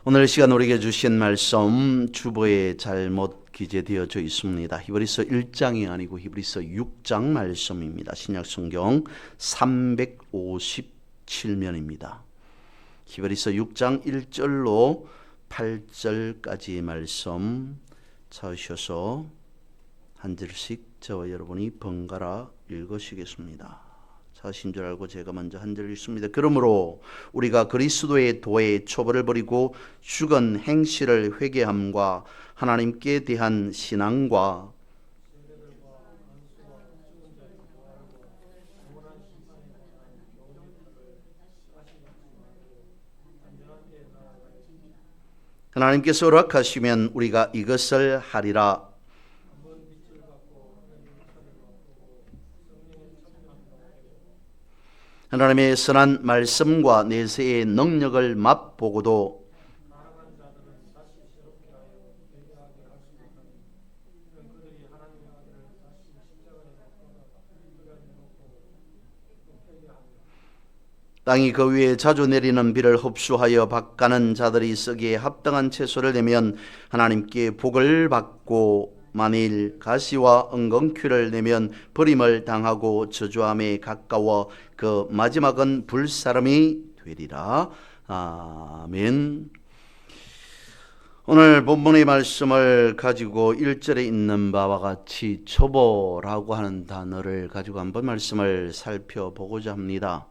오늘 시간 우리에게 주신 말씀 주보에 잘못 기재되어져 있습니다. 히브리서 1장이 아니고 히브리서 6장 말씀입니다. 신약 성경 357면입니다. 히브리서 6장 1절로 8절까지 말씀 찾으셔서 한 절씩 저와 여러분이 번갈아 읽으시겠습니다. 사신 줄 알고 제가 먼저 한 절 읽습니다. 그러므로 우리가 그리스도의 도의 초벌을 버리고 죽은 행실을 회개함과 하나님께 대한 신앙과 하나님께서 허락하시면 우리가 이것을 하리라. 하나님의 선한 말씀과 내세의 능력을 맛보고도 땅이 그 위에 자주 내리는 비를 흡수하여 밭가는 자들이 쓰기에 합당한 채소를 내면 하나님께 복을 받고 만일 가시와 엉겅퀴를 내면 버림을 당하고 저주함에 가까워 그 마지막은 불사름이 되리라. 아멘. 오늘 본문의 말씀을 가지고 1절에 있는 바와 같이 초보라고 하는 단어를 가지고 한번 말씀을 살펴보고자 합니다.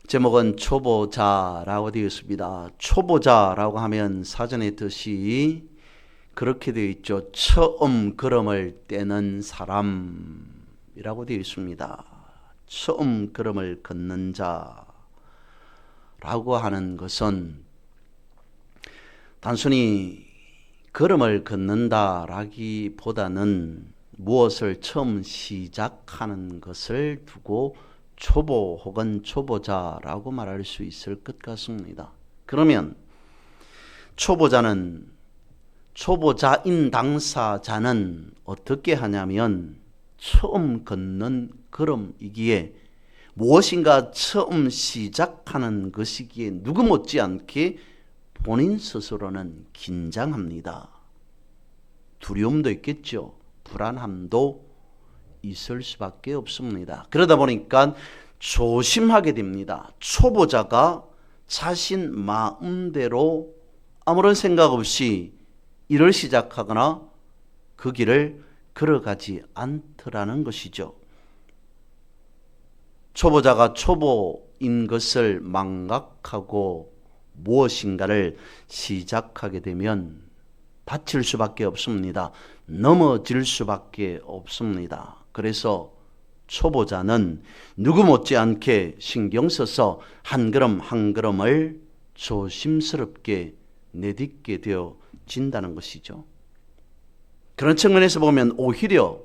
제목은 초보자라고 되어 있습니다. 초보자라고 하면 사전의 뜻이 그렇게 되어 있죠. 처음 걸음을 떼는 사람이라고 되어 있습니다. 처음 걸음을 걷는 자라고 하는 것은 단순히 걸음을 걷는다라기보다는 무엇을 처음 시작하는 것을 두고 초보 혹은 초보자라고 말할 수 있을 것 같습니다. 그러면 초보자인 당사자는 어떻게 하냐면 처음 걷는 걸음이기에 무엇인가 처음 시작하는 것이기에 누구 못지않게 본인 스스로는 긴장합니다. 두려움도 있겠죠. 불안함도 있을 수밖에 없습니다. 그러다 보니까 조심하게 됩니다. 초보자가 자신 마음대로 아무런 생각 없이 일을 시작하거나 그 길을 걸어가지 않더라는 것이죠. 초보자가 초보인 것을 망각하고 무엇인가를 시작하게 되면 다칠 수밖에 없습니다. 넘어질 수밖에 없습니다. 그래서 초보자는 누구 못지않게 신경 써서 한 걸음 한 걸음을 조심스럽게 내딛게 되어진다는 것이죠. 그런 측면에서 보면 오히려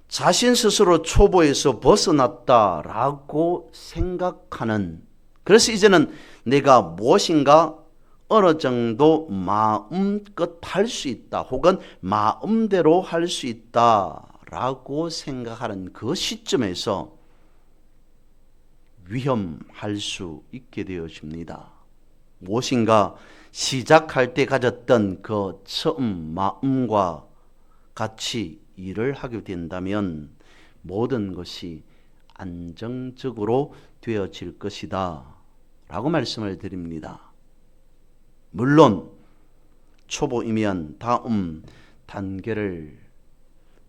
자신 스스로 초보에서 벗어났다라고 생각하는, 그래서 이제는 내가 무엇인가 어느 정도 마음껏 할 수 있다 혹은 마음대로 할 수 있다라고 생각하는 그 시점에서 위험할 수 있게 되어집니다. 무엇인가 시작할 때 가졌던 그 처음 마음과 같이 일을 하게 된다면 모든 것이 안정적으로 되어질 것이다 라고 말씀을 드립니다. 물론 초보이면 다음 단계를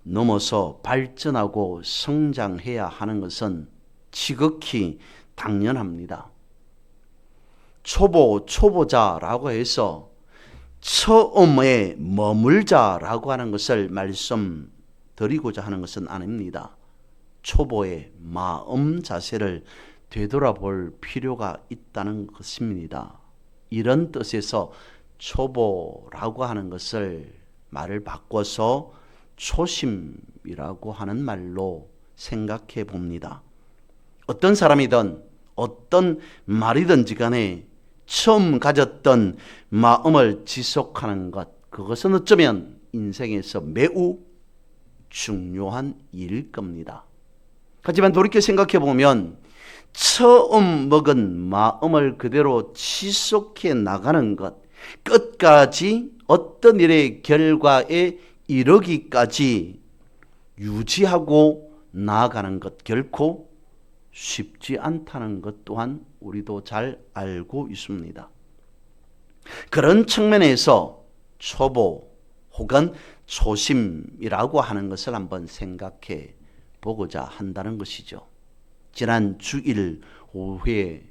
넘어서 발전하고 성장해야 하는 것은 지극히 당연합니다. 초보자라고 해서 처음에 머물자라고 하는 것을 말씀드리고자 하는 것은 아닙니다. 초보의 마음 자세를 되돌아볼 필요가 있다는 것입니다. 이런 뜻에서 초보라고 하는 것을 말을 바꿔서 초심이라고 하는 말로 생각해 봅니다. 어떤 사람이든 어떤 말이든지 간에 처음 가졌던 마음을 지속하는 것, 그것은 어쩌면 인생에서 매우 중요한 일일 겁니다. 하지만 돌이켜 생각해 보면 처음 먹은 마음을 그대로 지속해 나가는 것, 끝까지 어떤 일의 결과에 이르기까지 유지하고 나아가는 것 결코 쉽지 않다는 것 또한 우리도 잘 알고 있습니다. 그런 측면에서 초보 혹은 초심이라고 하는 것을 한번 생각해 보고자 한다는 것이죠. 지난 주일 오후에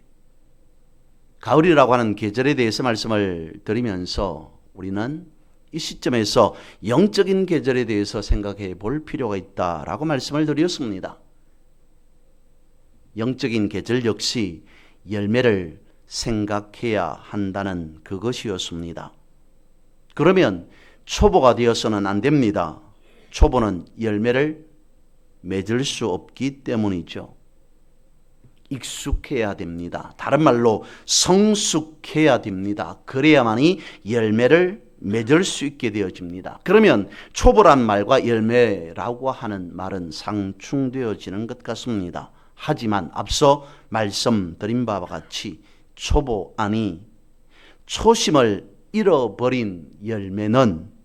가을이라고 하는 계절에 대해서 말씀을 드리면서 우리는 이 시점에서 영적인 계절에 대해서 생각해 볼 필요가 있다라고 말씀을 드렸습니다. 영적인 계절 역시 열매를 생각해야 한다는 그것이었습니다. 그러면 초보가 되어서는 안 됩니다. 초보는 열매를 맺을 수 없기 때문이죠. 익숙해야 됩니다. 다른 말로 성숙해야 됩니다. 그래야만이 열매를 맺을 수 있게 되어집니다. 그러면 초보란 말과 열매라고 하는 말은 상충되어지는 것 같습니다. 하지만 앞서 말씀드린 바와 같이 초보 아니 초심을 잃어버린 열매는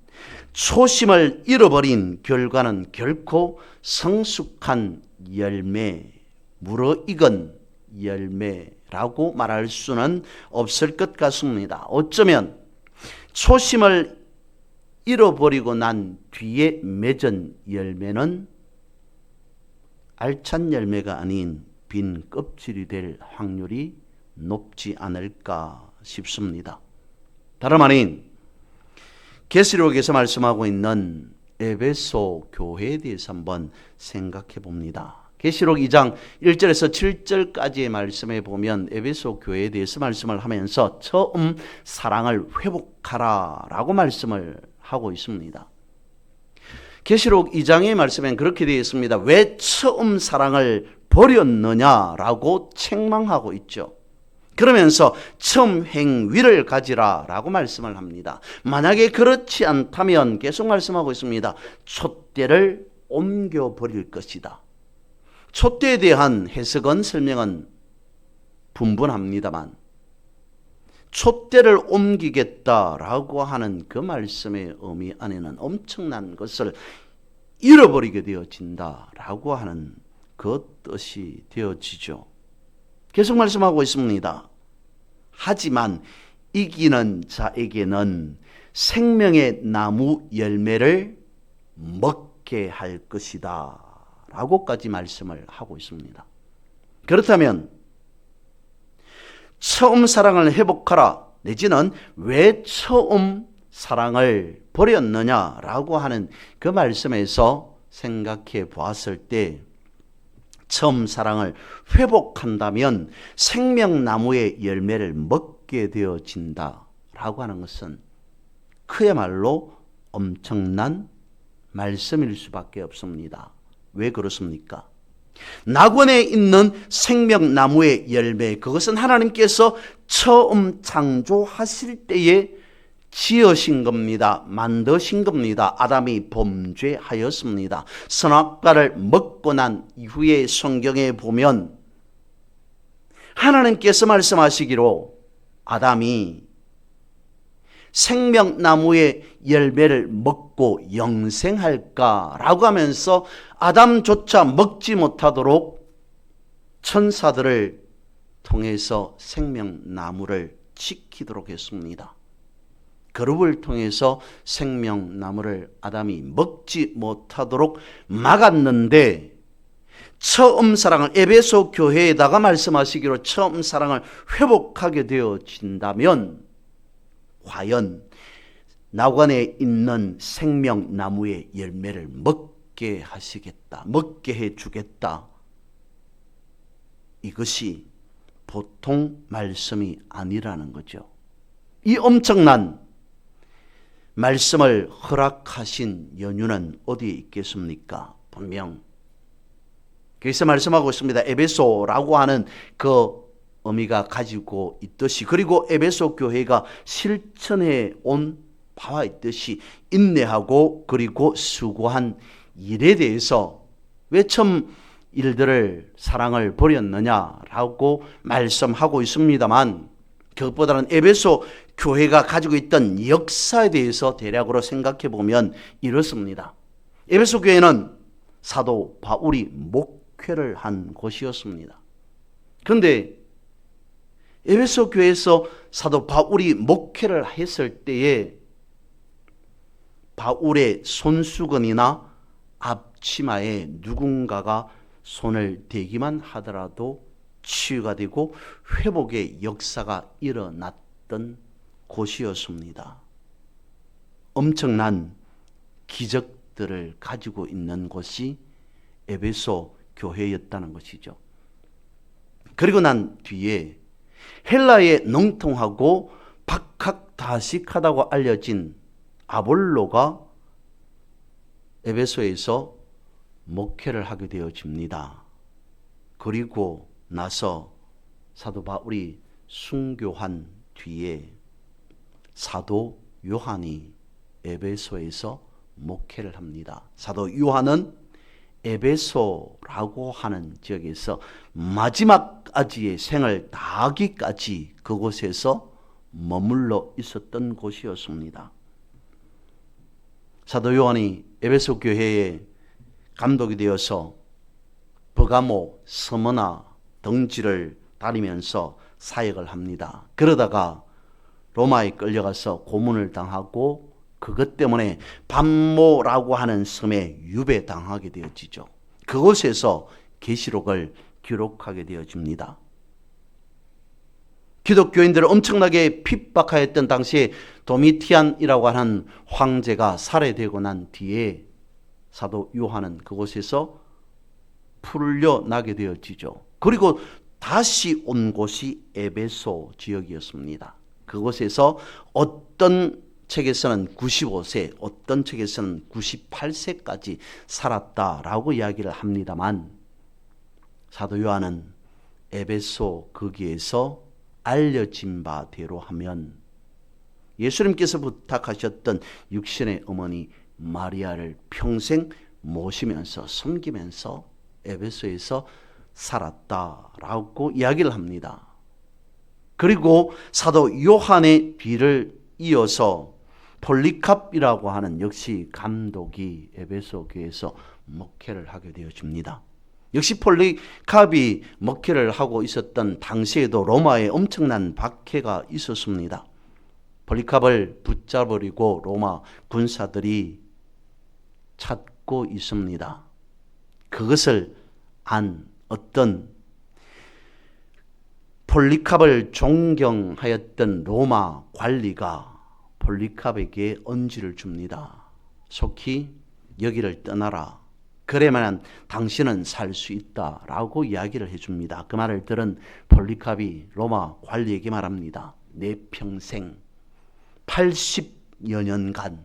초심을 잃어버린 결과는 결코 성숙한 열매, 무르익은 열매라고 말할 수는 없을 것 같습니다. 어쩌면 초심을 잃어버리고 난 뒤에 맺은 열매는 알찬 열매가 아닌 빈 껍질이 될 확률이 높지 않을까 싶습니다. 다름 아닌 계시록에서 말씀하고 있는 에베소 교회에 대해서 한번 생각해 봅니다. 계시록 2장 1절에서 7절까지의 말씀에 보면 에베소 교회에 대해서 말씀을 하면서 처음 사랑을 회복하라 라고 말씀을 하고 있습니다. 계시록 2장의 말씀엔 그렇게 되어 있습니다. 왜 처음 사랑을 버렸느냐라고 책망하고 있죠. 그러면서 처음 행위를 가지라 라고 말씀을 합니다. 만약에 그렇지 않다면 계속 말씀하고 있습니다. 촛대를 옮겨버릴 것이다. 촛대에 대한 해석은 설명은 분분합니다만 촛대를 옮기겠다라고 하는 그 말씀의 의미 안에는 엄청난 것을 잃어버리게 되어진다라고 하는 그 뜻이 되어지죠. 계속 말씀하고 있습니다. 하지만 이기는 자에게는 생명의 나무 열매를 먹게 할 것이다 라고까지 말씀을 하고 있습니다. 그렇다면 처음 사랑을 회복하라 내지는 왜 처음 사랑을 버렸느냐라고 하는 그 말씀에서 생각해 보았을 때 처음 사랑을 회복한다면 생명나무의 열매를 먹게 되어진다라고 하는 것은 그야말로 엄청난 말씀일 수밖에 없습니다. 왜 그렇습니까? 낙원에 있는 생명나무의 열매, 그것은 하나님께서 처음 창조하실 때에 지으신 겁니다. 만드신 겁니다. 아담이 범죄하였습니다. 선악과를 먹고 난 이후에 성경에 보면 하나님께서 말씀하시기로 아담이 생명나무의 열매를 먹고 영생할까라고 하면서 아담조차 먹지 못하도록 천사들을 통해서 생명나무를 지키도록 했습니다. 그룹을 통해서 생명나무를 아담이 먹지 못하도록 막았는데 처음 사랑을 에베소 교회에다가 말씀하시기로 처음 사랑을 회복하게 되어진다면 과연 낙원에 있는 생명나무의 열매를 먹게 하시겠다, 먹게 해주겠다. 이것이 보통 말씀이 아니라는 거죠. 이 엄청난 말씀을 허락하신 연유는 어디에 있겠습니까? 분명 그래서 말씀하고 있습니다. 에베소라고 하는 그 의미가 가지고 있듯이, 그리고 에베소 교회가 실천해 온 바와 있듯이 인내하고 그리고 수고한 일에 대해서 왜 처음 일들을 사랑을 버렸느냐라고 말씀하고 있습니다만 그것보다는 에베소 교회가 가지고 있던 역사에 대해서 대략으로 생각해 보면 이렇습니다. 에베소 교회는 사도 바울이 목회를 한 곳이었습니다. 그런데 에베소 교회에서 사도 바울이 목회를 했을 때에 바울의 손수건이나 앞치마에 누군가가 손을 대기만 하더라도 치유가 되고 회복의 역사가 일어났던 곳이었습니다. 엄청난 기적들을 가지고 있는 곳이 에베소 교회였다는 것이죠. 그리고 난 뒤에 헬라의 능통하고 박학다식하다고 알려진 아볼로가 에베소에서 목회를 하게 되어집니다. 그리고 나서 사도 바울이 순교한 뒤에 사도 요한이 에베소에서 목회를 합니다. 사도 요한은 에베소라고 하는 지역에서 마지막까지의 생을 다하기까지 그곳에서 머물러 있었던 곳이었습니다. 사도 요한이 에베소 교회의 감독이 되어서 버가모, 스무나 등지를 다니면서 사역을 합니다. 그러다가 로마에 끌려가서 고문을 당하고 그것 때문에 밤모라고 하는 섬에 유배당하게 되어지죠. 그곳에서 계시록을 기록하게 되어집니다. 기독교인들을 엄청나게 핍박하였던 당시에 도미티안이라고 하는 황제가 살해되고 난 뒤에 사도 요한은 그곳에서 풀려나게 되어지죠. 그리고 다시 온 곳이 에베소 지역이었습니다. 그곳에서 어떤 책에서는 95세, 어떤 책에서는 98세까지 살았다라고 이야기를 합니다만 사도 요한은 에베소 거기에서 알려진 바대로 하면 예수님께서 부탁하셨던 육신의 어머니 마리아를 평생 모시면서 섬기면서 에베소에서 살았다라고 이야기를 합니다. 그리고 사도 요한의 뒤를 이어서 폴리캅이라고 하는 역시 감독이 에베소 교회에서 목회를 하게 되어집니다. 역시 폴리캅이 목회를 하고 있었던 당시에도 로마에 엄청난 박해가 있었습니다. 폴리캅을 붙잡으려고 로마 군사들이 찾고 있습니다. 그것을 안 어떤 폴리캅을 존경하였던 로마 관리가 폴리캅에게 언지를 줍니다. 속히 여기를 떠나라. 그래야만 당신은 살 수 있다라고 이야기를 해줍니다. 그 말을 들은 폴리캅이 로마 관리에게 말합니다. 내 평생 80여 년간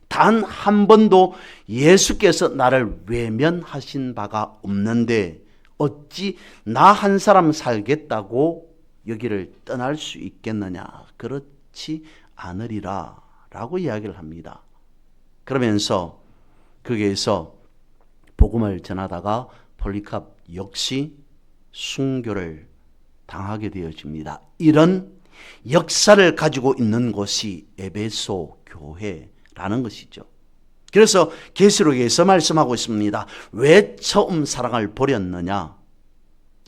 단 한 번도 예수께서 나를 외면하신 바가 없는데 어찌 나 한 사람 살겠다고 여기를 떠날 수 있겠느냐. 그렇지 않으리라 라고 이야기를 합니다. 그러면서 거기에서 복음을 전하다가 폴리캅 역시 순교를 당하게 되어집니다. 이런 역사를 가지고 있는 곳이 에베소 교회라는 것이죠. 그래서 계시록에서 말씀하고 있습니다. 왜 처음 사랑을 버렸느냐?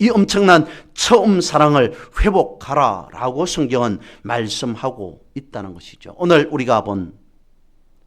이 엄청난 처음 사랑을 회복하라 라고 성경은 말씀하고 있다는 것이죠. 오늘 우리가 본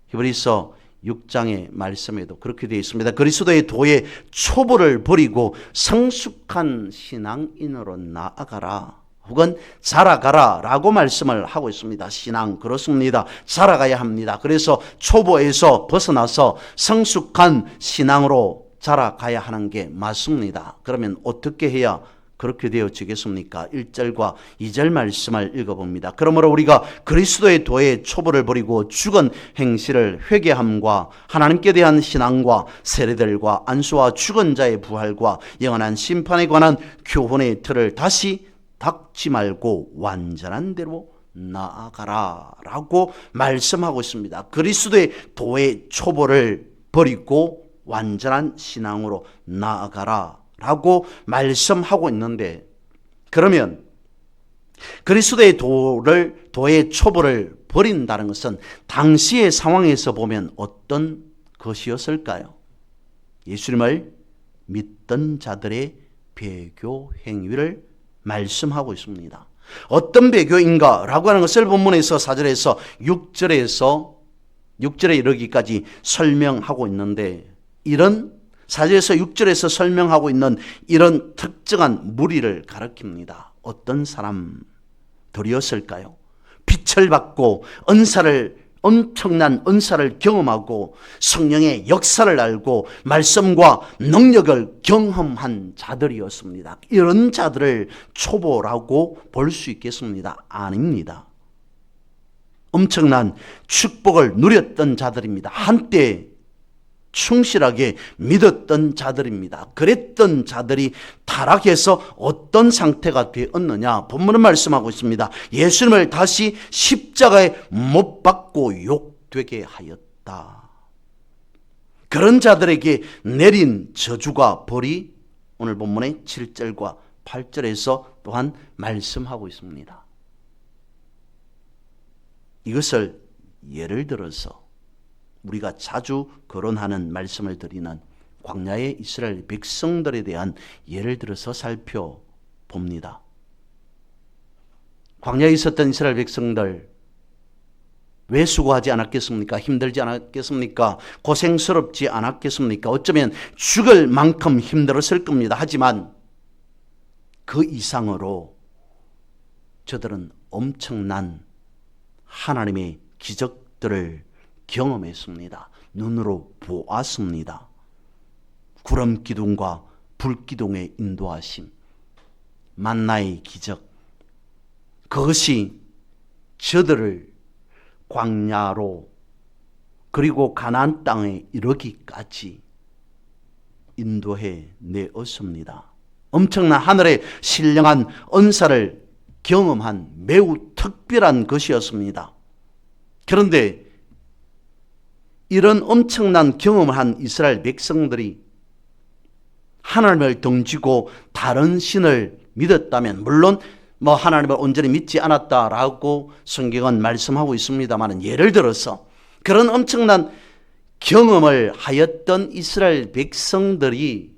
히브리서 6장의 말씀에도 그렇게 되어 있습니다. 그리스도의 도의 초보를 버리고 성숙한 신앙인으로 나아가라. 혹은 자라가라 라고 말씀을 하고 있습니다. 신앙 그렇습니다. 자라가야 합니다. 그래서 초보에서 벗어나서 성숙한 신앙으로 자라가야 하는 게 맞습니다. 그러면 어떻게 해야 그렇게 되어지겠습니까? 1절과 2절 말씀을 읽어봅니다. 그러므로 우리가 그리스도의 도의 초보를 버리고 죽은 행실을 회개함과 하나님께 대한 신앙과 세례들과 안수와 죽은 자의 부활과 영원한 심판에 관한 교훈의 틀을 다시 닦지 말고 완전한 대로 나아가라 라고 말씀하고 있습니다. 그리스도의 도의 초보를 버리고 완전한 신앙으로 나아가라 라고 말씀하고 있는데, 그러면 그리스도의 도의 초보를 버린다는 것은 당시의 상황에서 보면 어떤 것이었을까요? 예수님을 믿던 자들의 배교 행위를 말씀하고 있습니다. 어떤 배교인가 라고 하는 것을 본문에서 4절에서 6절에 이르기까지 설명하고 있는데, 이런 4절에서 6절에서 설명하고 있는 이런 특정한 무리를 가리킵니다. 어떤 사람들이었을까요? 빛을 받고 엄청난 은사를 경험하고 성령의 역사를 알고 말씀과 능력을 경험한 자들이었습니다. 이런 자들을 초보라고 볼 수 있겠습니다? 아닙니다. 엄청난 축복을 누렸던 자들입니다. 한때 충실하게 믿었던 자들입니다. 그랬던 자들이 타락해서 어떤 상태가 되었느냐? 본문은 말씀하고 있습니다. 예수님을 다시 십자가에 못 박고 욕되게 하였다. 그런 자들에게 내린 저주가 벌이 오늘 본문의 7절과 8절에서 또한 말씀하고 있습니다. 이것을 예를 들어서 우리가 자주 거론하는 말씀을 드리는 광야의 이스라엘 백성들에 대한 예를 들어서 살펴봅니다. 광야에 있었던 이스라엘 백성들, 왜 수고하지 않았겠습니까? 힘들지 않았겠습니까? 고생스럽지 않았겠습니까? 어쩌면 죽을 만큼 힘들었을 겁니다. 하지만 그 이상으로 저들은 엄청난 하나님의 기적들을 경험했습니다. 눈으로 보았습니다. 구름 기둥과 불 기둥의 인도하심, 만나의 기적, 그것이 저들을 광야로 그리고 가나안 땅에 이르기까지 인도해 내었습니다. 엄청난 하늘의 신령한 은사를 경험한 매우 특별한 것이었습니다. 그런데 이런 엄청난 경험을 한 이스라엘 백성들이 하나님을 등지고 다른 신을 믿었다면, 물론 하나님을 온전히 믿지 않았다라고 성경은 말씀하고 있습니다만, 예를 들어서 그런 엄청난 경험을 하였던 이스라엘 백성들이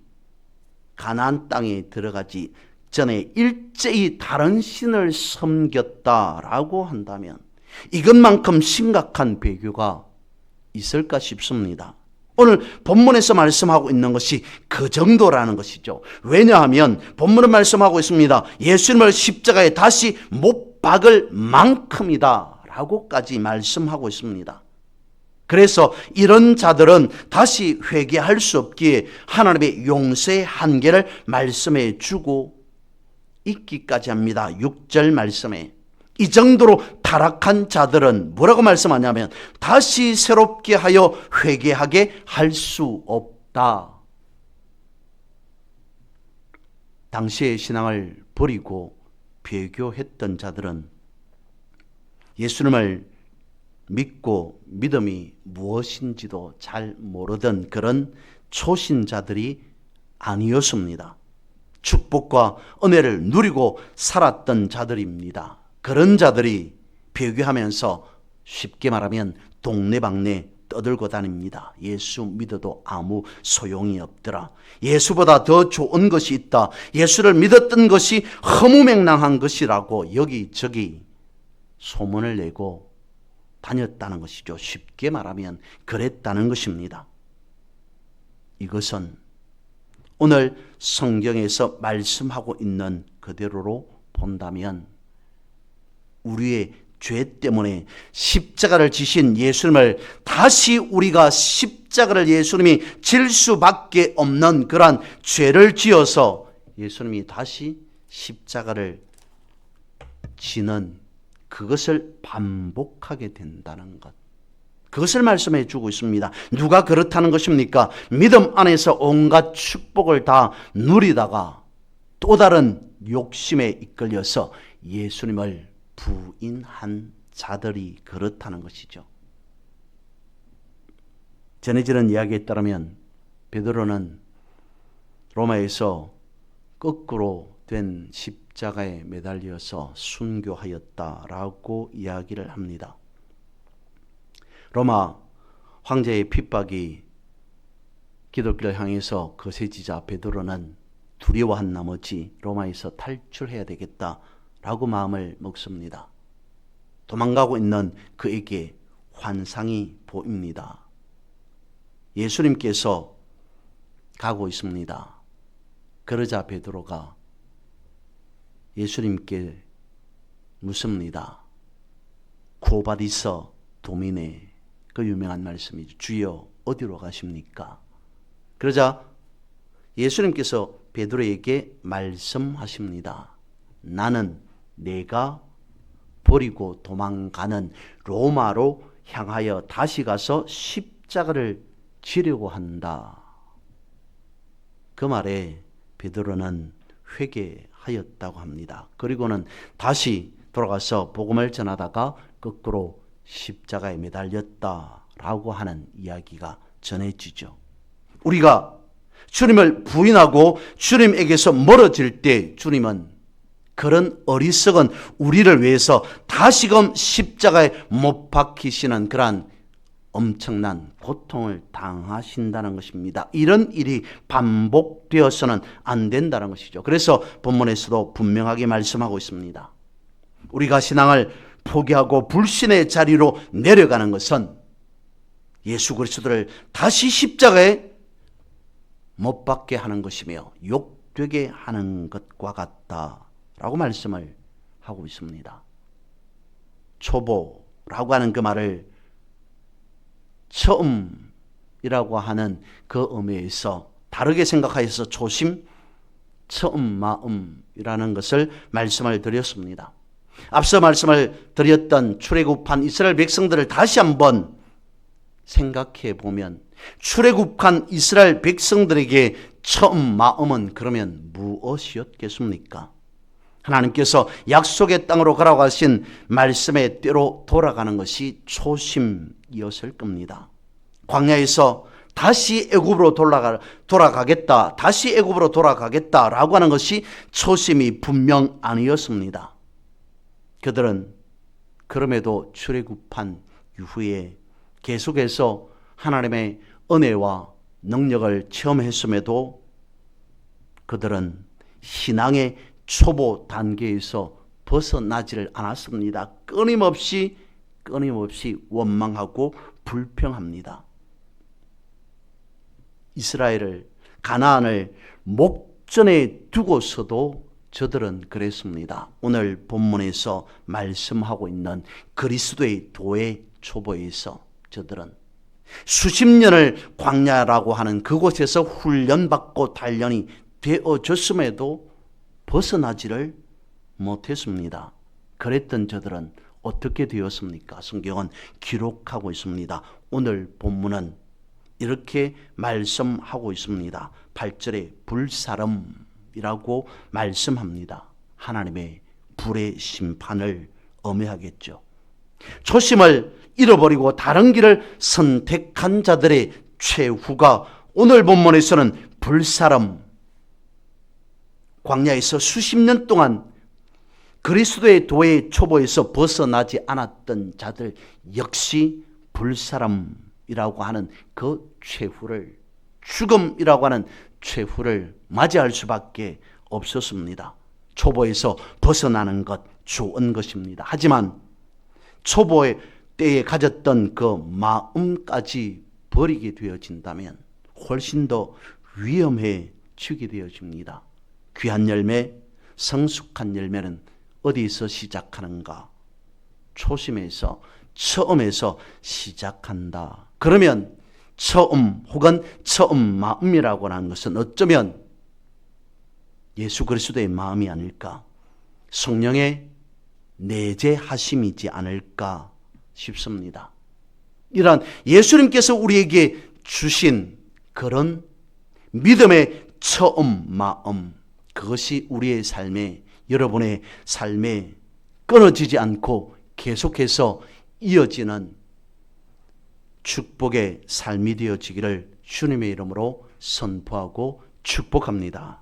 가나안 땅에 들어가지 전에 일제히 다른 신을 섬겼다라고 한다면 이것만큼 심각한 배교가 있을까 싶습니다. 오늘 본문에서 말씀하고 있는 것이 그 정도라는 것이죠. 왜냐하면 본문은 말씀하고 있습니다. 예수님을 십자가에 다시 못 박을 만큼이다 라고까지 말씀하고 있습니다. 그래서 이런 자들은 다시 회개할 수 없기에 하나님의 용서의 한계를 말씀해 주고 있기까지 합니다. 6절 말씀에 이 정도로 타락한 자들은 뭐라고 말씀하냐면 다시 새롭게 하여 회개하게 할 수 없다. 당시의 신앙을 버리고 배교했던 자들은 예수님을 믿고 믿음이 무엇인지도 잘 모르던 그런 초신자들이 아니었습니다. 축복과 은혜를 누리고 살았던 자들입니다. 그런 자들이 배교하면서 쉽게 말하면 동네방네 떠들고 다닙니다. 예수 믿어도 아무 소용이 없더라. 예수보다 더 좋은 것이 있다. 예수를 믿었던 것이 허무맹랑한 것이라고 여기저기 소문을 내고 다녔다는 것이죠. 쉽게 말하면 그랬다는 것입니다. 이것은 오늘 성경에서 말씀하고 있는 그대로로 본다면 우리의 죄 때문에 십자가를 지신 예수님을 다시 우리가 십자가를 예수님이 질 수밖에 없는 그러한 죄를 지어서 예수님이 다시 십자가를 지는 그것을 반복하게 된다는 것. 그것을 말씀해 주고 있습니다. 누가 그렇다는 것입니까? 믿음 안에서 온갖 축복을 다 누리다가 또 다른 욕심에 이끌려서 예수님을 부인한 자들이 그렇다는 것이죠. 전해지는 이야기에 따르면 베드로는 로마에서 거꾸로 된 십자가에 매달려서 순교하였다라고 이야기를 합니다. 로마 황제의 핍박이 기독교를 향해서 거세지자 베드로는 두려워한 나머지 로마에서 탈출해야 되겠다라고 마음을 먹습니다. 도망가고 있는 그에게 환상이 보입니다. 예수님께서 가고 있습니다. 그러자 베드로가 예수님께 묻습니다. 쿠오바디서 도미네, 그 유명한 말씀이죠. 주여 어디로 가십니까? 그러자 예수님께서 베드로에게 말씀하십니다. 나는 내가 버리고 도망가는 로마로 향하여 다시 가서 십자가를 지려고 한다. 그 말에 베드로는 회개하였다고 합니다. 그리고는 다시 돌아가서 복음을 전하다가 거꾸로 십자가에 매달렸다라고 하는 이야기가 전해지죠. 우리가 주님을 부인하고 주님에게서 멀어질 때 주님은 그런 어리석은 우리를 위해서 다시금 십자가에 못 박히시는 그러한 엄청난 고통을 당하신다는 것입니다. 이런 일이 반복되어서는 안 된다는 것이죠. 그래서 본문에서도 분명하게 말씀하고 있습니다. 우리가 신앙을 포기하고 불신의 자리로 내려가는 것은 예수 그리스도를 다시 십자가에 못 박게 하는 것이며 욕되게 하는 것과 같다라고 말씀을 하고 있습니다. 초보라고 하는 그 말을 처음이라고 하는 그 의미에서 다르게 생각하여서 초심, 처음 마음이라는 것을 말씀을 드렸습니다. 앞서 말씀을 드렸던 출애굽한 이스라엘 백성들을 다시 한번 생각해 보면 출애굽한 이스라엘 백성들에게 처음 마음은 그러면 무엇이었겠습니까? 하나님께서 약속의 땅으로 걸어가신 말씀의 때로 돌아가는 것이 초심이었을 겁니다. 광야에서 다시 애굽으로 돌아가겠다, 다시 애굽으로 돌아가겠다라고 하는 것이 초심이 분명 아니었습니다. 그들은 그럼에도 출애굽한 이후에 계속해서 하나님의 은혜와 능력을 체험했음에도 그들은 신앙의 초보 단계에서 벗어나지를 않았습니다. 끊임없이 원망하고 불평합니다. 이스라엘을, 가나안을 목전에 두고서도 저들은 그랬습니다. 오늘 본문에서 말씀하고 있는 그리스도의 도의 초보에서 저들은 수십 년을 광야라고 하는 그곳에서 훈련받고 단련이 되어졌음에도 벗어나지를 못했습니다. 그랬던 저들은 어떻게 되었습니까? 성경은 기록하고 있습니다. 오늘 본문은 이렇게 말씀하고 있습니다. 8절에 불사름이라고 말씀합니다. 하나님의 불의 심판을 의미하겠죠. 초심을 잃어버리고 다른 길을 선택한 자들의 최후가 오늘 본문에서는 불사름, 광야에서 수십 년 동안 그리스도의 도의 초보에서 벗어나지 않았던 자들 역시 불사람이라고 하는 그 최후를, 죽음이라고 하는 최후를 맞이할 수밖에 없었습니다. 초보에서 벗어나는 것 좋은 것입니다. 하지만 초보의 때에 가졌던 그 마음까지 버리게 되어진다면 훨씬 더 위험해지게 되어집니다. 귀한 열매, 성숙한 열매는 어디서 시작하는가? 초심에서, 처음에서 시작한다. 그러면 처음 혹은 처음 마음이라고 하는 것은 어쩌면 예수 그리스도의 마음이 아닐까? 성령의 내재하심이지 않을까 싶습니다. 이러한 예수님께서 우리에게 주신 그런 믿음의 처음 마음, 그것이 우리의 삶에, 여러분의 삶에 끊어지지 않고 계속해서 이어지는 축복의 삶이 되어지기를 주님의 이름으로 선포하고 축복합니다.